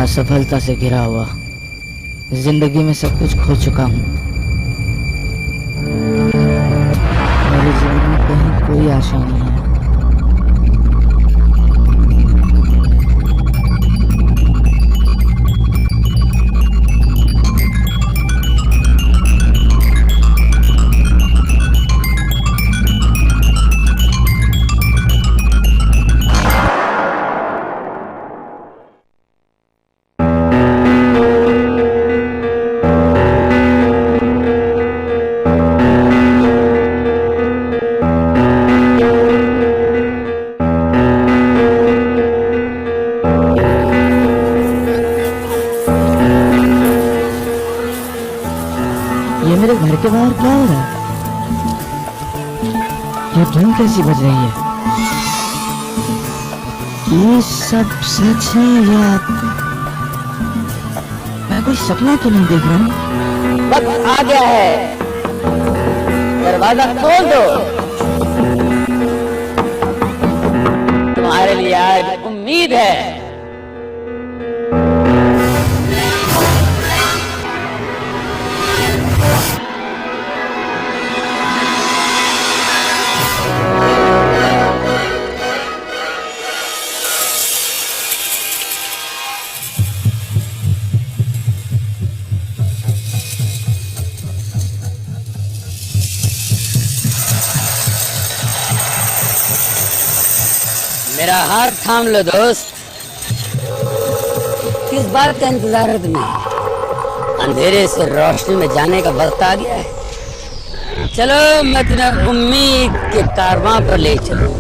असफलता से घिरा हुआ, जिंदगी में सब कुछ खो चुका हूँ। मेरे जीवन में कहीं कोई आशा नहीं है। ये मेरे घर के बाहर क्या हो रहा है? ये धुन कैसी बज रही है? ये सब सच है या मैं कोई सपना तो नहीं देख रहा हूँ? वक्त आ गया है, दरवाजा खोल दो। तुम्हारे लिए आज उम्मीद है। मेरा हाथ थाम लो दोस्त। किस बात का इंतजार है तुम्हें? अंधेरे से रोशनी में जाने का वक्त आ गया है। चलो मैं तुम्हें उम्मीद के कारवां पर ले चलूं।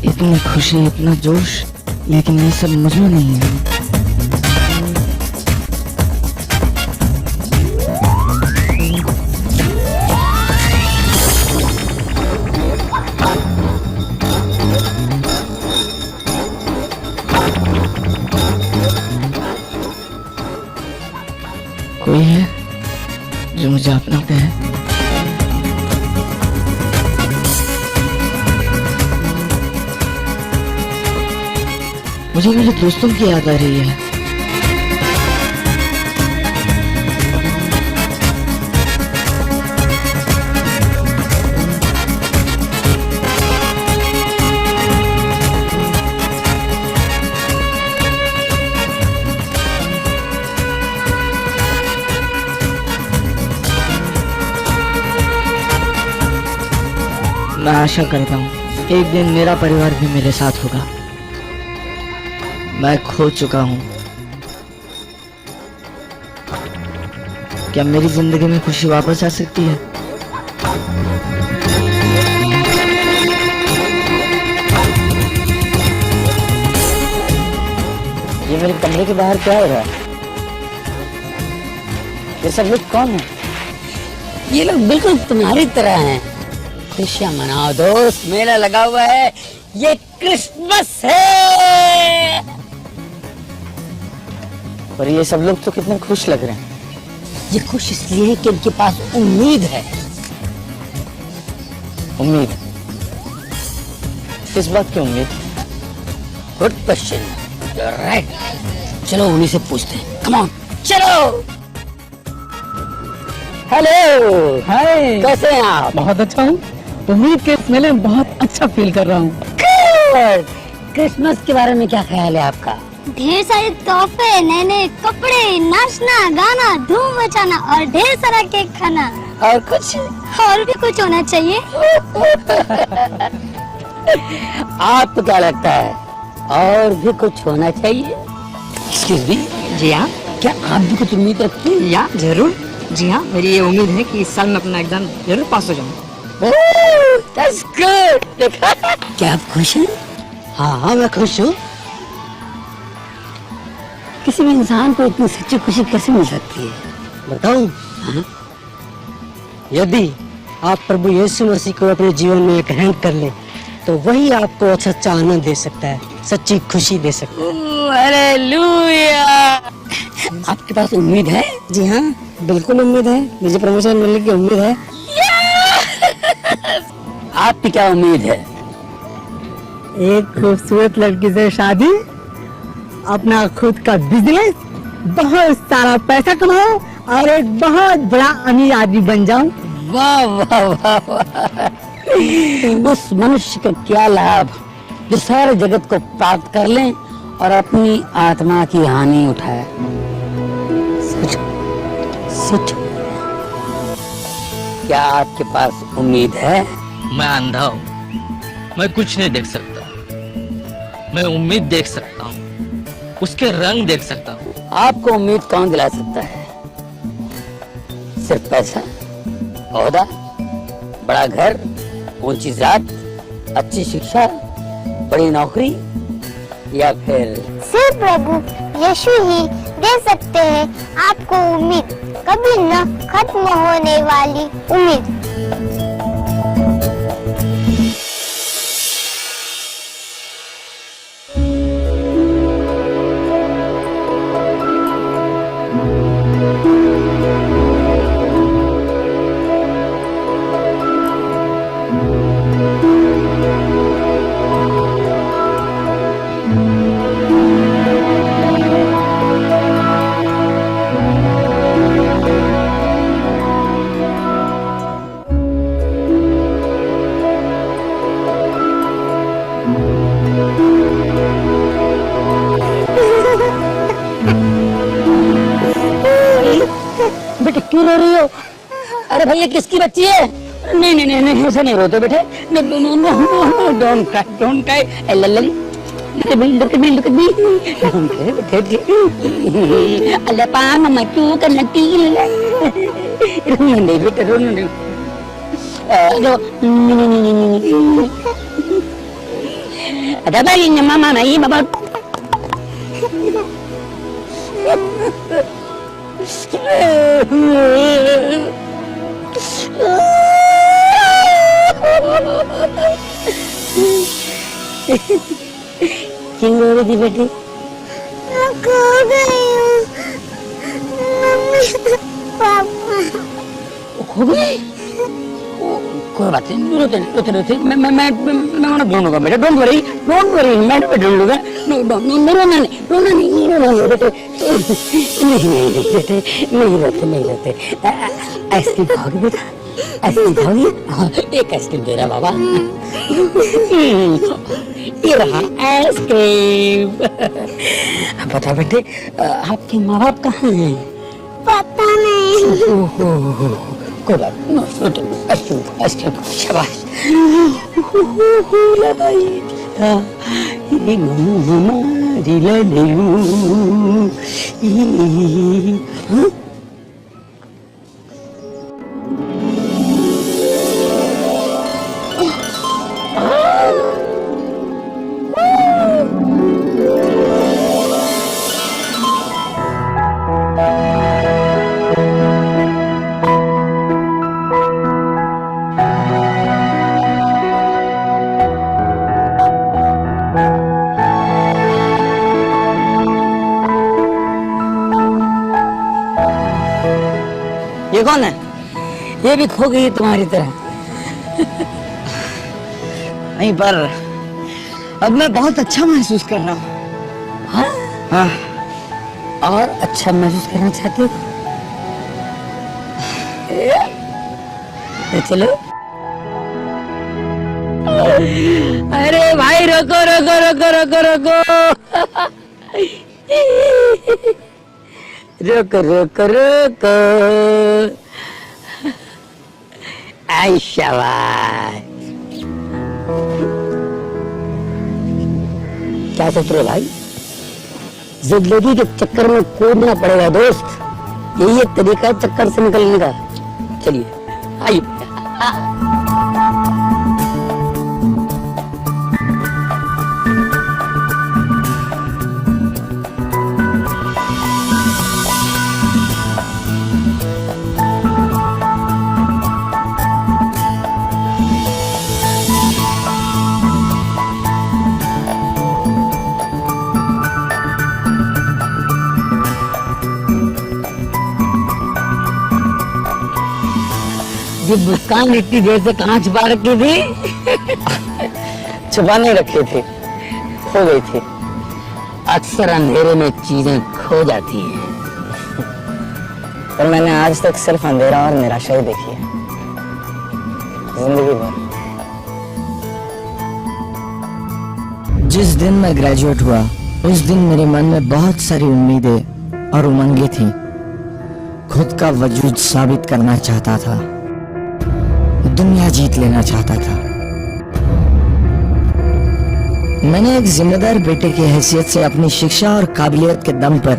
इतनी खुशी, इतना जोश, लेकिन ये सब मुझे नहीं है। कोई है जो मुझे अपना कहे? मुझे मेरे दोस्तों की याद आ रही है। मैं आशा करता हूँ एक दिन मेरा परिवार भी मेरे साथ होगा। मैं खो चुका हूँ। क्या मेरी जिंदगी में खुशी वापस आ सकती है? ये मेरे कमरे के बाहर क्या हो रहा है? ये सब लोग कौन है? ये लोग बिल्कुल तुम्हारी तरह हैं। खुशियां मनाओ दोस्त, मेला लगा हुआ है। ये क्रिसमस है। और ये सब लोग तो कितने खुश लग रहे हैं। ये खुश इसलिए है कि इनके पास उम्मीद है। उम्मीद? किस बात की उम्मीद? Good question, you are right. चलो उन्हीं से पूछते हैं। कम ऑन, चलो। हेलो, हाय, कैसे हैं आप? बहुत अच्छा हूँ। उम्मीद के इस मेले में बहुत अच्छा फील कर रहा हूँ। क्रिसमस के बारे में क्या ख्याल है आपका? ढेर सारे तोहफे, नए नए कपड़े, नाचना गाना, धूम मचाना और ढेर सारा केक खाना। और कुछ? और भी कुछ होना चाहिए। आपको क्या लगता है और भी कुछ होना चाहिए? एक्सक्यूज मी, जी हाँ, क्या आप भी कुछ उम्मीद रखते हैं? या जरूर। जी हाँ, मेरी ये उम्मीद है कि इस साल मैं अपना एग्जाम जरूर पास हो जाऊँ। That's good. देखा? क्या आप खुश हैं? हाँ, मैं खुश हूँ। किसी भी इंसान को इतनी सच्ची खुशी कैसे मिल सकती है? बताऊँ? यदि आप प्रभु यीशु मसीह को अपने जीवन में ग्रहण कर ले, तो वही आपको सच्चा आनंद दे सकता है, सच्ची खुशी दे सकता है। हालेलुया! आपके पास उम्मीद है? जी हाँ, बिल्कुल उम्मीद है। मुझे प्रमोशन मिलने की उम्मीद है। आपकी क्या उम्मीद है? एक खूबसूरत लड़की से शादी, अपना खुद का बिजनेस, बहुत सारा पैसा कमाओ और एक बहुत बड़ा अमीर आदमी बन जाऊं। वाह वाह वाह वाह! उस मनुष्य को क्या लाभ जो सारे जगत को प्राप्त कर ले और अपनी आत्मा की हानि उठाए। सच सच, क्या आपके पास उम्मीद है? मैं अंधा हूँ, मैं कुछ नहीं देख सकता। मैं उम्मीद देख सकता हूँ, उसके रंग देख सकता हूँ। आपको उम्मीद कौन दिला सकता है? सिर्फ पैसा, ओहदा, बड़ा घर, ऊंची जात, अच्छी शिक्षा, बड़ी नौकरी, या फिर सिर्फ प्रभु यीशु ही दे सकते हैं आपको उम्मीद, कभी न खत्म होने वाली उम्मीद। बेटे क्यों रो रही हो? अरे भैया किसकी बच्ची है? नहीं नहीं नहीं नहीं, ऐसे नहीं रोते बेटे। Don't cry, don't cry. Allah पा मम्मा क्यों करना रोना नहीं बेटे, रोना नहीं। अरे भाई मामा नहीं बाबा। क्यों रो रही थी बेटी? मैं खो गई हूँ, मम्मी पापा। खो गई? कोई बात नहीं, रोते रोते रोते मैं ढूंढूंगा बेटा। डोंट वरी, मैं ढूंढूंगा। रोना नहीं बेटे। नहीं बेटे, नहीं रोते। आइसक्रीम खाओगे बेटा? आइसक्रीम खाओगे? हाँ, एक आइसक्रीम दे रहा बाबा। ये रहा आइसक्रीम। बता बेटे, आपके माँ बाप कहाँ हैं? पता नहीं। कोई बात नहीं, आइसक्रीम शाबाश। मामा रिला ये कौन है? ये भी खो गई तुम्हारी तरह। नहीं, पर अब मैं बहुत अच्छा महसूस कर रहा हूँ। हाँ? हाँ, और अच्छा महसूस करना चाहते हो? तो चलो। अरे भाई रोको रोको रोको रोको रोको। रोको रोको रोको। आई शाबाश। क्या सोच रहे हो भाई? जिंदगी के चक्कर में कूदना पड़ेगा दोस्त, यही एक तरीका है चक्कर से निकलने का। चलिए आइए। ये मुस्कान इतनी देर से कहाँ छुपा रखी थी? छुपा नहीं रखे थे, खो गई थी। अक्सर अंधेरे में चीजें खो जाती हैं। पर मैंने आज तक सिर्फ अंधेरा और निराशा ही देखी है, जिंदगी भर। जिस दिन मैं ग्रेजुएट हुआ उस दिन मेरे मन में बहुत सारी उम्मीदें और उमंगें थी। खुद का वजूद साबित करना चाहता था, दुनिया जीत लेना चाहता था। मैंने एक जिम्मेदार बेटे की हैसियत से अपनी शिक्षा और काबिलियत के दम पर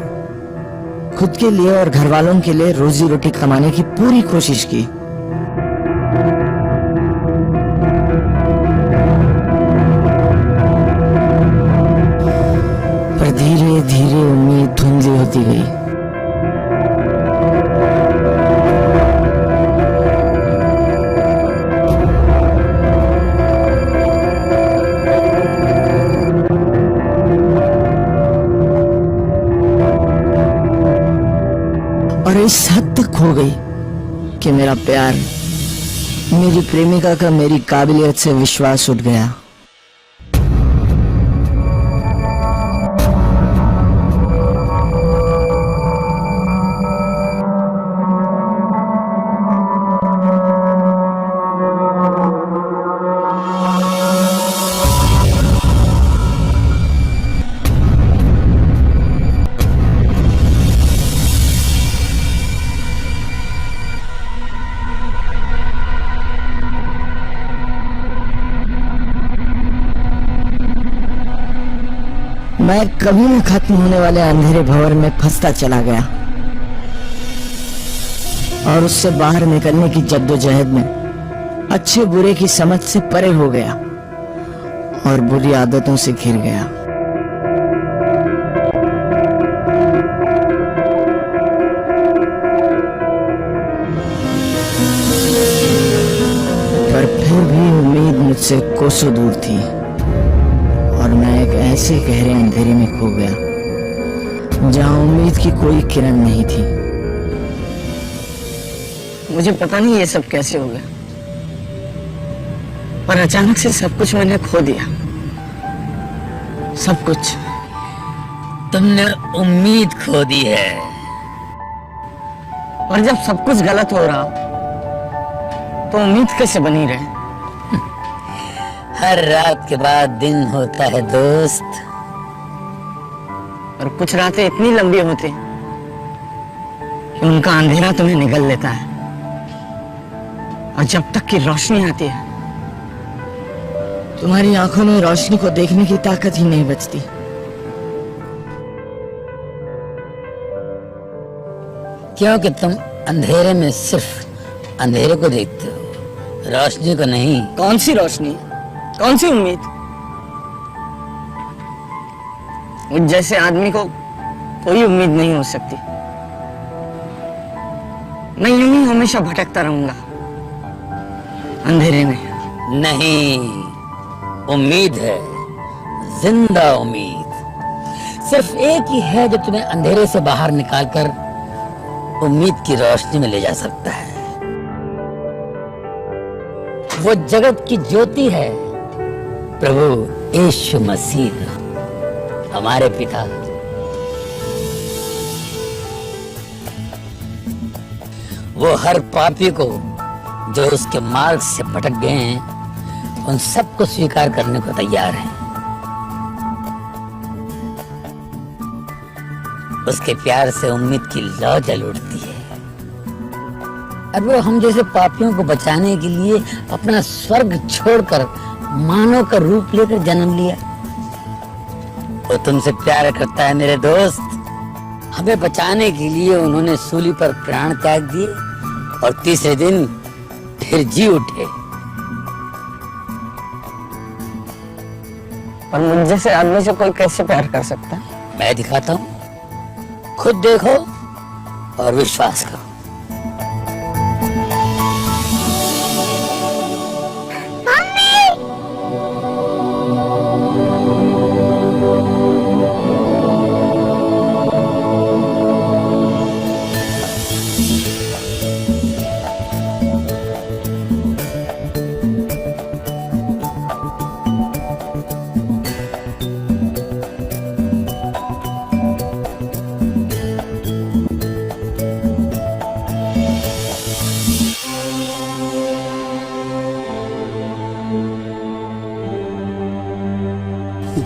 खुद के लिए और घर वालों के लिए रोजी रोटी कमाने की पूरी कोशिश की। पर धीरे धीरे उम्मीद धुंधली होती गई। और इस हद तक खो गई कि मेरा प्यार, मेरी प्रेमिका का मेरी काबिलियत से विश्वास उठ गया। मैं कभी न खत्म होने वाले अंधेरे भंवर में फंसता चला गया और उससे बाहर निकलने की जद्दोजहद में अच्छे बुरे की समझ से परे हो गया और बुरी आदतों से घिर गया। पर फिर भी उम्मीद मुझसे कोसों दूर थी और मैं एक ऐसे गहरे अंधेरे में खो गया जहां उम्मीद की कोई किरण नहीं थी। मुझे पता नहीं ये सब कैसे हो गया, पर अचानक से सब कुछ मैंने खो दिया, सब कुछ। तुमने उम्मीद खो दी है। और जब सब कुछ गलत हो रहा तो उम्मीद कैसे बनी रहे? हर रात के बाद दिन होता है दोस्त। और कुछ रातें इतनी लंबी होती कि उनका अंधेरा तुम्हें निगल लेता है और जब तक की रोशनी आती है तुम्हारी आंखों में रोशनी को देखने की ताकत ही नहीं बचती। क्योंकि तुम अंधेरे में सिर्फ अंधेरे को देखते हो, रोशनी को नहीं। कौन सी रोशनी, कौन सी उम्मीद? मुझ जैसे आदमी को कोई उम्मीद नहीं हो सकती। मैं यूं ही हमेशा भटकता रहूंगा अंधेरे में। नहीं, उम्मीद है, जिंदा उम्मीद। सिर्फ एक ही है जो तुम्हें अंधेरे से बाहर निकालकर उम्मीद की रोशनी में ले जा सकता है। वो जगत की ज्योति है, प्रभु यीशु मसीह, हमारे पिता। वो हर पापी को जो उसके मार्ग से भटक गए हैं, उन सबको स्वीकार करने को तैयार है। उसके प्यार से उम्मीद की लौ जल उठती है। और वो हम जैसे पापियों को बचाने के लिए अपना स्वर्ग छोड़कर मानव का रूप लेकर जन्म लिया। वो तुमसे प्यार करता है मेरे दोस्त। हमें बचाने के लिए उन्होंने सूली पर प्राण त्याग दिए और तीसरे दिन फिर जी उठे। पर मुझ जैसे आदमी से कोई कैसे प्यार कर सकता है? मैं दिखाता हूं, खुद देखो और विश्वास करो।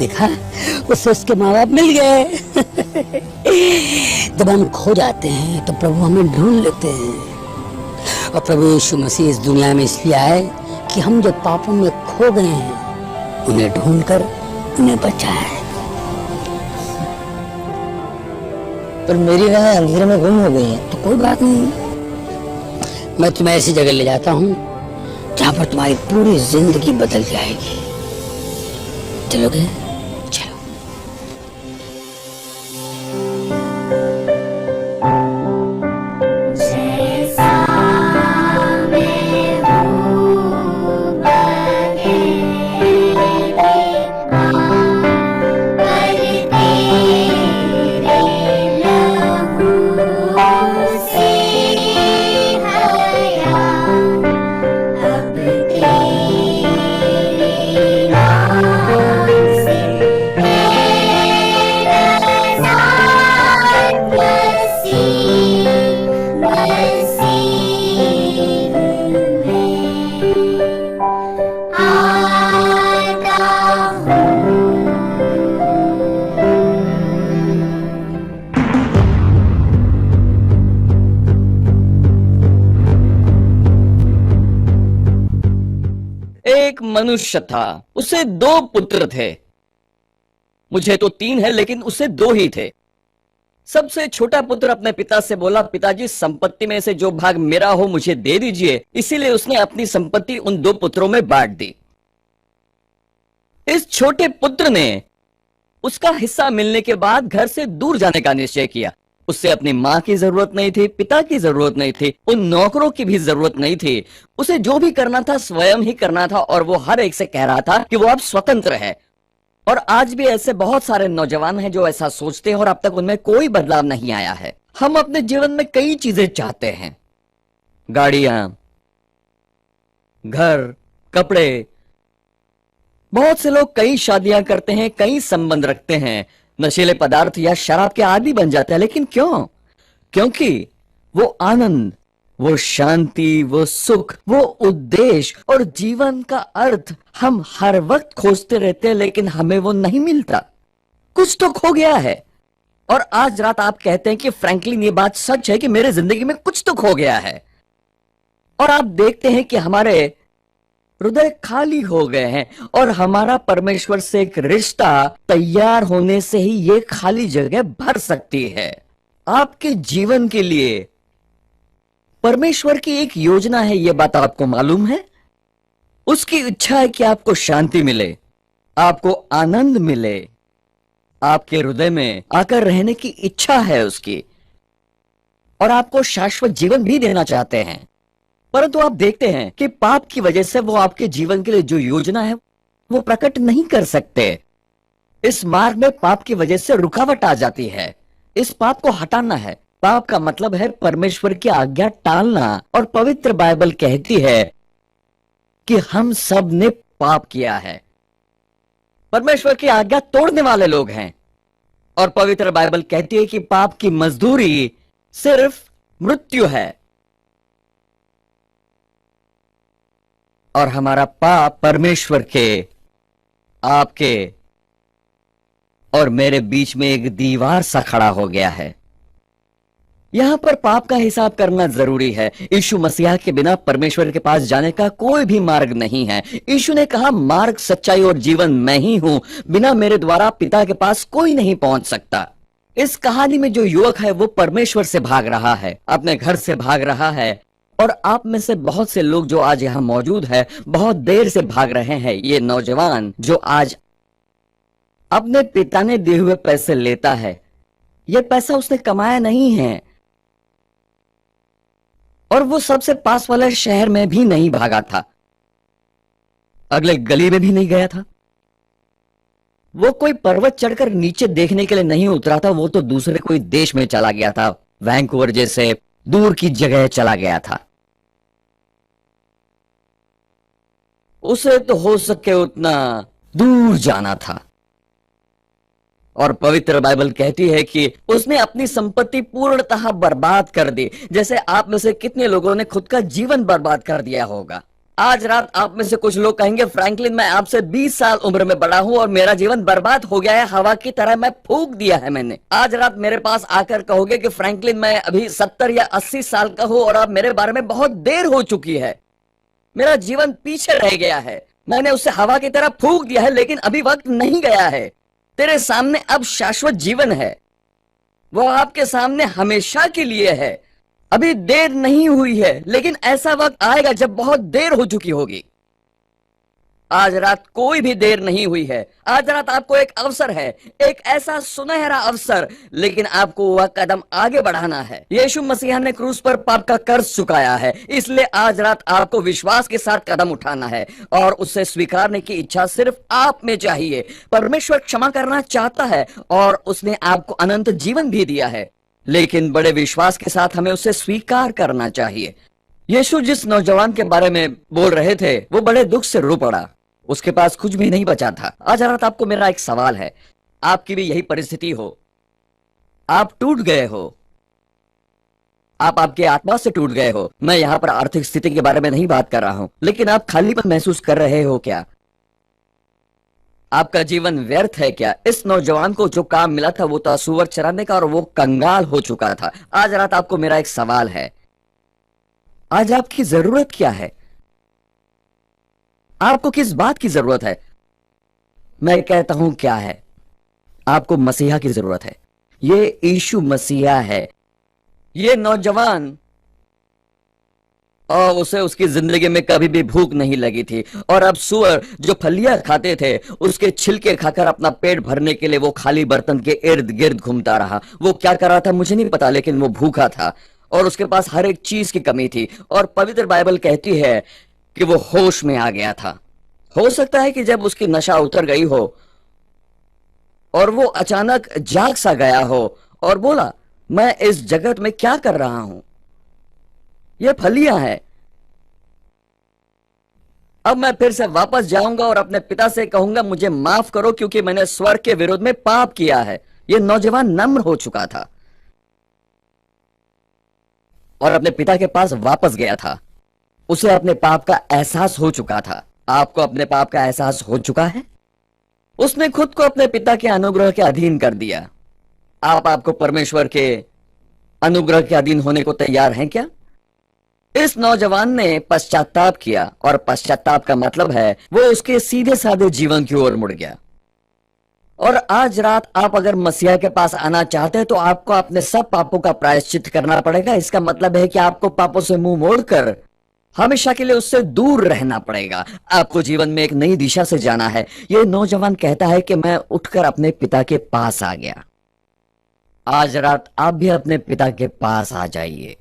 देखा, उससे उसके माँ बाप मिल गए। जब हम खो जाते हैं तो प्रभु हमें ढूंढ लेते हैं। और प्रभु यीशु मसीह इस दुनिया में इसलिए आए कि हम जो पापों में खो गए हैं उन्हें ढूंढकर उन्हें बचाए। पर मेरी राह अंधेरे में गुम हो गई है। तो कोई बात नहीं, मैं तुम्हें ऐसी जगह ले जाता हूँ जहाँ पर तुम्हारी पूरी जिंदगी बदल जाएगी। चलोगे? चलो। एक मनुष्य था, उसे 2 पुत्र थे। मुझे तो 3 है, लेकिन उसे 2 ही थे। सबसे छोटा पुत्र अपने पिता से बोला, पिताजी संपत्ति में से जो भाग मेरा हो मुझे दे दीजिए। इसीलिए उसने अपनी संपत्ति उन 2 पुत्रों में बांट दी। इस छोटे पुत्र ने उसका हिस्सा मिलने के बाद घर से दूर जाने का निश्चय किया। उससे अपनी मां की जरूरत नहीं थी, पिता की जरूरत नहीं थी, उन नौकरों की भी जरूरत नहीं थी। उसे जो भी करना था स्वयं ही करना था, और वो हर एक से कह रहा था कि वो अब स्वतंत्र है। और आज भी ऐसे बहुत सारे नौजवान हैं जो ऐसा सोचते हैं, और अब तक उनमें कोई बदलाव नहीं आया है। हम अपने जीवन में कई चीजें चाहते हैं, गाड़ियां, घर, कपड़े। बहुत से लोग कई शादियां करते हैं, कई संबंध रखते हैं, नशीले पदार्थ या शराब के आदी बन जाते हैं। लेकिन क्यों? क्योंकि वो आनंद, वो शांति, वो सुख, वो उद्देश्य और जीवन का अर्थ हम हर वक्त खोजते रहते हैं, लेकिन हमें वो नहीं मिलता। कुछ तो खो गया है। और आज रात आप कहते हैं कि फ्रैंकलिन ये बात सच है कि मेरे जिंदगी में कुछ तो खो गया है। और आप देखते हैं कि हमारे हृदय खाली हो गए हैं, और हमारा परमेश्वर से एक रिश्ता तैयार होने से ही ये खाली जगह भर सकती है। आपके जीवन के लिए परमेश्वर की एक योजना है, यह बात आपको मालूम है? उसकी इच्छा है कि आपको शांति मिले, आपको आनंद मिले, आपके हृदय में आकर रहने की इच्छा है उसकी, और आपको शाश्वत जीवन भी देना चाहते हैं। परंतु आप देखते हैं कि पाप की वजह से वो आपके जीवन के लिए जो योजना है वो प्रकट नहीं कर सकते। इस मार्ग में पाप की वजह से रुकावट आ जाती है। इस पाप को हटाना है। पाप का मतलब है परमेश्वर की आज्ञा टालना, और पवित्र बाइबल कहती है कि हम सब ने पाप किया है। परमेश्वर की आज्ञा तोड़ने वाले लोग हैं, और पवित्र बाइबल कहती है कि पाप की मजदूरी सिर्फ मृत्यु है। और हमारा पाप परमेश्वर के, आपके और मेरे बीच में एक दीवार सा खड़ा हो गया है। यहाँ पर पाप का हिसाब करना जरूरी है। यीशु मसीहा के बिना परमेश्वर के पास जाने का कोई भी मार्ग नहीं है। यीशु ने कहा, मार्ग, सच्चाई और जीवन मैं ही हूं, बिना मेरे द्वारा पिता के पास कोई नहीं पहुंच सकता। इस कहानी में जो युवक है वो परमेश्वर से भाग रहा है, अपने घर से भाग रहा है। और आप में से बहुत से लोग जो आज यहाँ मौजूद है बहुत देर से भाग रहे हैं। ये नौजवान जो आज अपने पिता ने दिए हुए पैसे लेता है, ये पैसा उसने कमाया नहीं है, और वो सबसे पास वाले शहर में भी नहीं भागा था, अगले गली में भी नहीं गया था। वो कोई पर्वत चढ़कर नीचे देखने के लिए नहीं उतरा था, वो तो दूसरे कोई देश में चला गया था, वैंकूवर जैसे दूर की जगह चला गया था। उसे तो हो सके उतना दूर जाना था। और पवित्र बाइबल कहती है कि उसने अपनी संपत्ति पूर्णतः बर्बाद कर दी। जैसे आप में से कितने लोगों ने खुद का जीवन बर्बाद कर दिया होगा। आज रात आप में से कुछ लोग कहेंगे, फ्रैंकलिन मैं आपसे 20 साल उम्र में बड़ा हूं और मेरा जीवन बर्बाद हो गया है, हवा की तरह मैं फूंक दिया है मैंने। आज रात मेरे पास आकर कहोगे कि फ्रैंकलिन मैं अभी 70 या 80 साल का हूं और अब मेरे बारे में बहुत देर हो चुकी है, मेरा जीवन पीछे रह गया है, मैंने उसे हवा की तरह फूंक दिया है, लेकिन अभी वक्त नहीं गया है। तेरे सामने अब शाश्वत जीवन है, वो आपके सामने हमेशा के लिए है। अभी देर नहीं हुई है, लेकिन ऐसा वक्त आएगा जब बहुत देर हो चुकी होगी। आज रात कोई भी देर नहीं हुई है। आज रात आपको एक अवसर है, एक ऐसा सुनहरा अवसर, लेकिन आपको वह कदम आगे बढ़ाना है। यीशु मसीह ने क्रूस पर पाप का कर्ज चुकाया है, इसलिए आज रात आपको विश्वास के साथ कदम उठाना है और उसे स्वीकारने की इच्छा सिर्फ आप में चाहिए। परमेश्वर क्षमा करना चाहता है और उसने आपको अनंत जीवन भी दिया है, लेकिन बड़े विश्वास के साथ हमें उसे स्वीकार करना चाहिए। यीशु जिस नौजवान के बारे में बोल रहे थे वो बड़े दुख से रो पड़ा, उसके पास कुछ भी नहीं बचा था। आज रात आपको मेरा एक सवाल है, आपकी भी यही परिस्थिति हो, आप टूट गए हो, आप आपके आत्मा से टूट गए हो। मैं यहां पर आर्थिक स्थिति के बारे में नहीं बात कर रहा हूं, लेकिन आप खालीपन महसूस कर रहे हो क्या? आपका जीवन व्यर्थ है क्या? इस नौजवान को जो काम मिला था वो था सुअर चराने का और वो कंगाल हो चुका था। आज रात आपको मेरा एक सवाल है, आज आपकी जरूरत क्या है? आपको किस बात की जरूरत है? मैं कहता हूं क्या है, आपको मसीहा की जरूरत है। ये यीशु मसीहा है। ये नौजवान, और उसे उसकी जिंदगी में कभी भी भूख नहीं लगी थी, और अब सुअर जो फलियां खाते थे उसके छिलके खाकर अपना पेट भरने के लिए वो खाली बर्तन के इर्द गिर्द घूमता रहा। वो क्या कर रहा था मुझे नहीं पता, लेकिन वो भूखा था और उसके पास हर एक चीज की कमी थी। और पवित्र बाइबल कहती है कि वो होश में आ गया था। हो सकता है कि जब उसकी नशा उतर गई हो और वो अचानक जाग सा गया हो और बोला, मैं इस जगत में क्या कर रहा हूं, ये फलियां हैं, अब मैं फिर से वापस जाऊंगा और अपने पिता से कहूंगा मुझे माफ करो क्योंकि मैंने स्वर्ग के विरोध में पाप किया है। ये नौजवान नम्र हो चुका था और अपने पिता के पास वापस गया था। उसे अपने पाप का एहसास हो चुका था। आपको अपने पाप का एहसास हो चुका है? उसने खुद को अपने पिता के अनुग्रह के अधीन कर दिया। आपको परमेश्वर के अनुग्रह के अधीन होने को तैयार हैं क्या? इस नौजवान ने पश्चाताप किया और पश्चाताप का मतलब है वो उसके सीधे साधे जीवन की ओर मुड़ गया। और आज रात आप अगर मसीहा के पास आना चाहते हैं तो आपको अपने सब पापों का प्रायश्चित करना पड़ेगा। इसका मतलब है कि आपको पापों से मुंह मोड़कर हमेशा के लिए उससे दूर रहना पड़ेगा। आपको जीवन में एक नई दिशा से जाना है। यह नौजवान कहता है कि मैं उठकर अपने पिता के पास आ गया। आज रात आप भी अपने पिता के पास आ जाइए।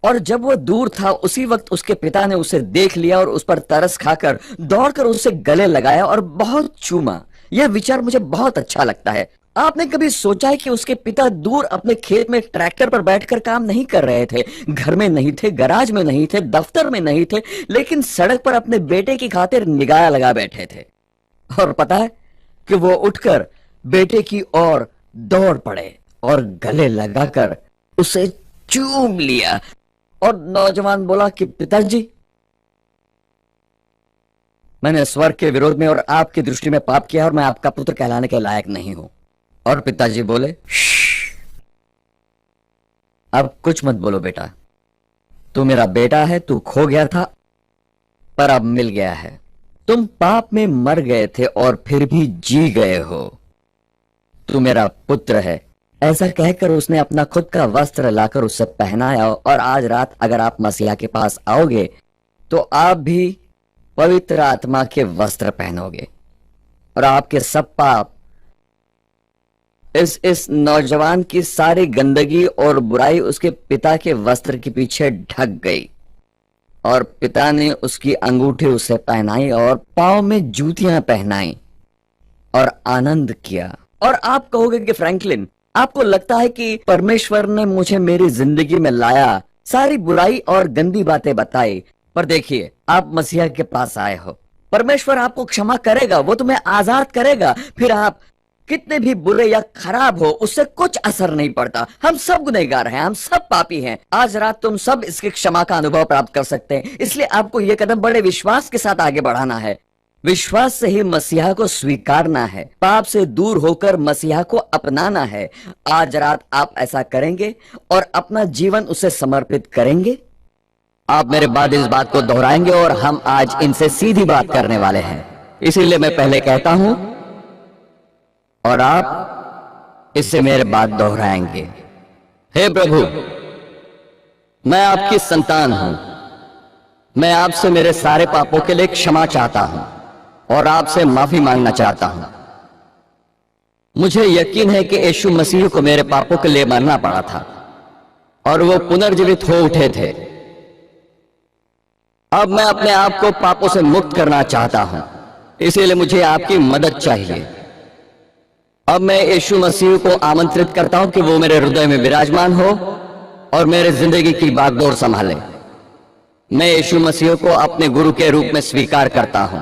और जब वह दूर था उसी वक्त उसके पिता ने उसे देख लिया और उस पर तरस खाकर दौड़कर उसे गले लगाया और बहुत चूमा। यह विचार मुझे बहुत अच्छा लगता है। आपने कभी सोचा है कि उसके पिता दूर अपने खेत में ट्रैक्टर पर बैठकर काम नहीं कर रहे थे, घर में नहीं थे, गराज में नहीं थे, दफ्तर में नहीं थे, लेकिन सड़क पर अपने बेटे की खातिर निगाह लगा बैठे थे। और पता है कि वो उठकर बेटे की ओर दौड़ पड़े और गले लगाकर उसे चूम लिया। और नौजवान बोला कि पिताजी, मैंने स्वर्ग के विरोध में और आपकी दृष्टि में पाप किया और मैं आपका पुत्र कहलाने के लायक नहीं हूं। और पिताजी बोले, अब कुछ मत बोलो बेटा। तू मेरा बेटा है, तू खो गया था पर अब मिल गया है। तुम पाप में मर गए थे और फिर भी जी गए हो। तू मेरा पुत्र है। ऐसा कहकर उसने अपना खुद का वस्त्र लाकर उसे पहनाया, और आज रात अगर आप मसीहा के पास आओगे तो आप भी पवित्र आत्मा के वस्त्र पहनोगे, और आपके सब पाप, इस नौजवान की सारी गंदगी और बुराई उसके पिता के वस्त्र के पीछे ढक गई, और पिता ने उसकी अंगूठी उसे पहनाई और पांव में जूतियां पहनाई और आनंद किया। और आप कहोगे कि फ्रैंकलिन, आपको लगता है कि परमेश्वर ने मुझे मेरी जिंदगी में लाया, सारी बुराई और गंदी बातें बताई, पर देखिए आप मसीहा के पास आए हो, परमेश्वर आपको क्षमा करेगा, वो तुम्हें आजाद करेगा। फिर आप कितने भी बुरे या खराब हो उससे कुछ असर नहीं पड़ता। हम सब गुनहगार हैं, हम सब पापी हैं। आज रात तुम सब इसकी क्षमा का अनुभव प्राप्त कर सकते हैं। इसलिए आपको यह कदम बड़े विश्वास के साथ आगे बढ़ाना है। विश्वास से ही मसीहा को स्वीकारना है, पाप से दूर होकर मसीहा को अपनाना है। आज रात आप ऐसा करेंगे और अपना जीवन उसे समर्पित करेंगे। आप मेरे बाद इस बात को दोहराएंगे और हम आज इनसे सीधी बात करने वाले हैं। इसीलिए मैं पहले कहता हूं और आप इससे मेरे बाद दोहराएंगे। हे प्रभु, मैं आपकी संतान हूं। मैं आपसे मेरे सारे पापों के लिए क्षमा चाहता हूं और आपसे माफी मांगना चाहता हूं। मुझे यकीन है कि यीशु मसीह को मेरे पापों के लिए मरना पड़ा था और वो पुनर्जीवित हो उठे थे। अब मैं अपने आप को पापों से मुक्त करना चाहता हूं, इसीलिए मुझे आपकी मदद चाहिए। अब मैं यीशु मसीह को आमंत्रित करता हूं कि वो मेरे हृदय में विराजमान हो और मेरे जिंदगी की बागडोर संभाले। मैं यीशु मसीह को अपने गुरु के रूप में स्वीकार करता हूं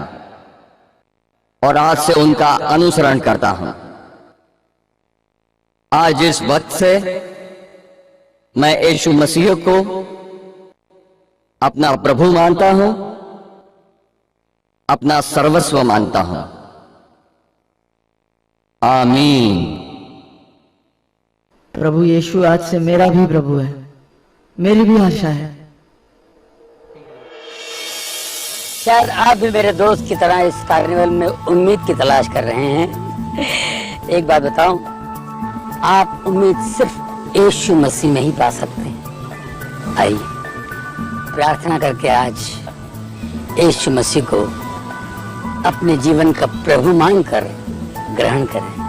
और आज से उनका अनुसरण करता हूं। आज इस वक्त से मैं यीशु मसीह को अपना प्रभु मानता हूं, अपना सर्वस्व मानता हूं। आमीन। प्रभु यीशु आज से मेरा भी प्रभु है, मेरी भी आशा है। शायद आप भी मेरे दोस्त की तरह इस कार्निवल में उम्मीद की तलाश कर रहे हैं। एक बात बताऊं, आप उम्मीद सिर्फ यीशु मसीह में ही पा सकते हैं। आइए प्रार्थना करके आज यीशु मसीह को अपने जीवन का प्रभु मानकर ग्रहण करें।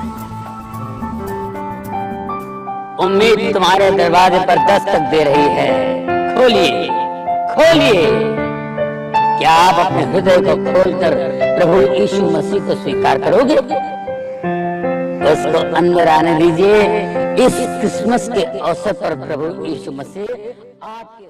उम्मीद तुम्हारे दरवाजे पर दस्तक दे रही है। खोलिए, खोलिए। क्या आप अपने हृदय को खोलकर प्रभु यीशु मसीह को स्वीकार करोगे? उसको अंदर आने दीजिए। इस क्रिसमस के अवसर पर प्रभु यीशु मसीह आपके